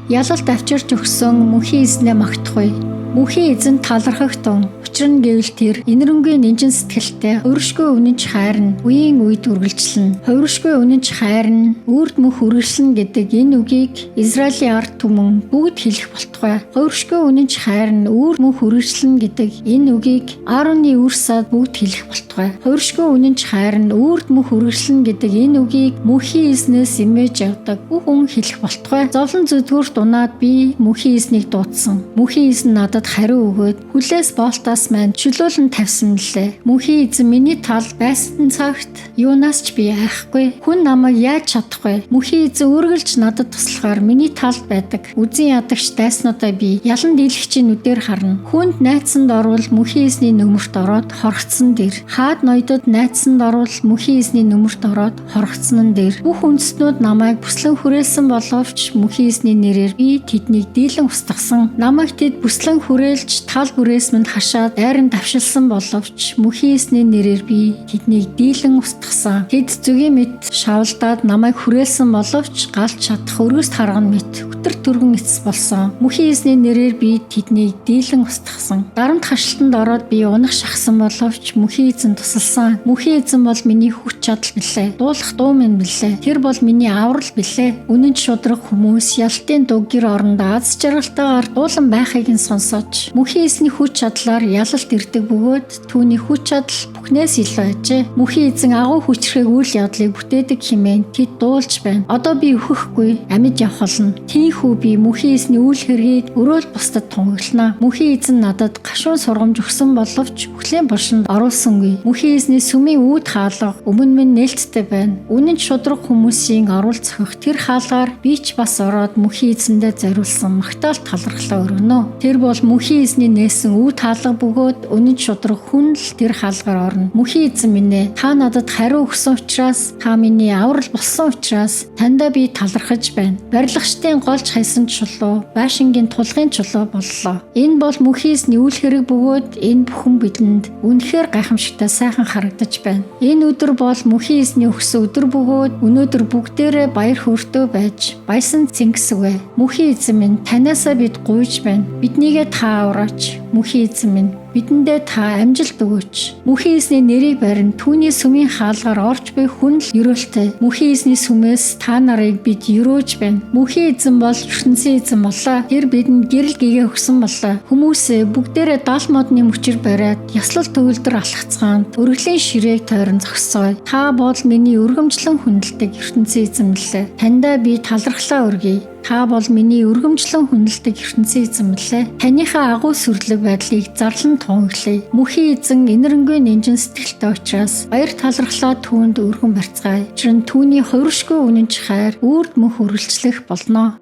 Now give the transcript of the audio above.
Ялалт авчирч өгсөн мөнхийн эзнээ магтахгүй. Мөнхийн эзэн талархах тун. Учир нь гэвэл тэр инэрэнгүй нинжин сэтгэлтэй хувиршгүй үнэнч хайрна үеийн үед үргэлжлэнэ. Хувиршгүй үнэнч хайрна үрд мөх үргэлжлэнэ гэдэг энэ үгийг Израилийн ард түмэн бүгд хэлэх болтугай. Хувиршгүй үнэнч хайрна үрд мөх үргэлжлэнэ гэдэг энэ үгийг Аароны үрсад бүгд хэлэх болтугай. Хувиршгүй үнэнч хайрна үрд мөх үргэлжлэнэ гэдэг энэ үгийг мөнхийн эзнээс имэж явдаг бүх хүн хэлэх болтугай. Зовлон зүдгүүрт унаад би мөнхийн эзнийг дуудсан. Мөнхийн эзэн надад хариу өгөөд хүлээс боолтаас маань чөлөөлөн тавьсан лээ. Мөнхийн эзэн миний талд байсан цагт юунаас ч би айхгүй. Хүн намайг яаж чадахгүй. Мөнхийн эзэн үргэлж надад туслахаар миний талд байдаг. Үзэн ядагч дайснуудаа би ялан дийлэгчийн нүдээр харна. Хүнд найцсанд орвол мөнхийн эзний нөмөрт ороод хорогцсон дэр. Хаад ноёдод найцсанд орвол мөнхийн эзний нөмөрт ороод хорогцсон дэр. Бүх үндэстнүүд намайг бүслэн хүрээлсэн боловч мөнхийн эзний нэрээр би тэднийг дийлэн устгасан. Намайг тэд бүслэн хүрээлж тал бүрээс минь хашаад дайран давшилсан боловч мөнхийн эзний нэрээр би тэднийг дийлэн устгасан. Тэд зүгийн мэт шавлдаад намайг хүрээлсэн боловч галч чадах өргөст харган мэт өтөр түргэн эцэс болсон. Мөнхийн эзний нэрээр би тэднийг дийлэн устгасан. Дарамт хашлтанд ороод би унах шахсан боловч мөнхийн эзэн тусалсан. Мөнхийн эзэн бол миний хүч чадал билээ. Дуулах дуу минь билээ. Тэр бол миний аврал билээ. Үнэнч шудраг хүмүүс ялтын дуг гэр оронд аз жаргалтайгаар дуулан байхыг нь сонсож мөнхийн эзний хүч чадлаар ялалт ирдэг бөгөөд түүний хүч чадал бүхнээс илүү ажээ. Мөнхийн эзэн агуу хүчрхэг үйл явдлыг бүтээдэг хэмээн тэд дуулж байна. Одоо би өөхөхгүй амьд явах болно. Тийхүү би мөнхийн эзний үйл хэргийг өрөөл бусдад тунгаглана. Мөнхийн эзэн надад гашуун сургамж өгсөн боловч өглөөний булшинд оруулсангүй. Мөнхийн эзний сүмийн үүд хаалга өмнө минь нээлттэй байна. Үнэнч шудраг хүмүүсийн оруул цохих тэр хаалгаар би ч бас ороод мөнхийн эзэндээ зориулсан магтаалт талархлаа өргөнө. Тэр бол мөнхийн эзний нээсэн үүд хаалга бөгөөд үнэнч шудраг хүн л тэр хаалгаар орно. Мөнхийн эзэн минь ээ, та надад хариу өгсөн учраас, та миний аврал болсон учраас таньда би талархаж байна. Барилгачдын голж хайсан чулуу, байшингийн тулгын чулуу боллоо. Энэ бол мөнхийн эзний үйл хэрэг бөгөөд энэ бүхэн бидэнд үнэхээр гайхамшигтай сайхан харагдаж байна. Энэ өдөр бол мөнхийн эзний өгсөн өдөр бөгөөд өнөөдөр бүгдээрээ баяр хөөртэй байж баясан цэнгсвэ. Мөнхийн эзэн минь, танаасаа бид гуйж байна. Биднийгээ та авраач. Мөнхийн эзэн минь, бидэндээ та амжилт өгөөч. Мөнхийн эзний нэрийг барин түүний сүмийн хаалгаар орж буй хүн л ерөөлтэй. Мөнхийн эзний сүмээс та нарыг бид ерөөж байна. Мөнхийн эзэн бол ертөнцийн эзэн болоо. Тэр бидэнд гэрэл гэгээ өгсөн болоо. Хүмүүсээ бүгдээрээ дал модны мөчөр бариад яслал төгөлдөр алхацгаанд өргөлийн ширээг тойрон зогссоо. Та бол миний өргөмжлөн хүндэлдэг ертөнцийн эзэн лээ. Таньда би талархлаа өргөе. Та бол миний өргөмжлөн хүндэлдэг ертөнцийн эзэн лээ. Таныхаа агуу сүрлэг байдлыг зарлан тунгаглая. Мөнхийн эзэн инэрэнгүй нинжин сэтгэлтэй учраас баяр талархлаа түүнд өргөн барьцгаая. Учир нь түүний хувиршгүй үнэнч хайр үрд мөнх үргэлжлэх болно.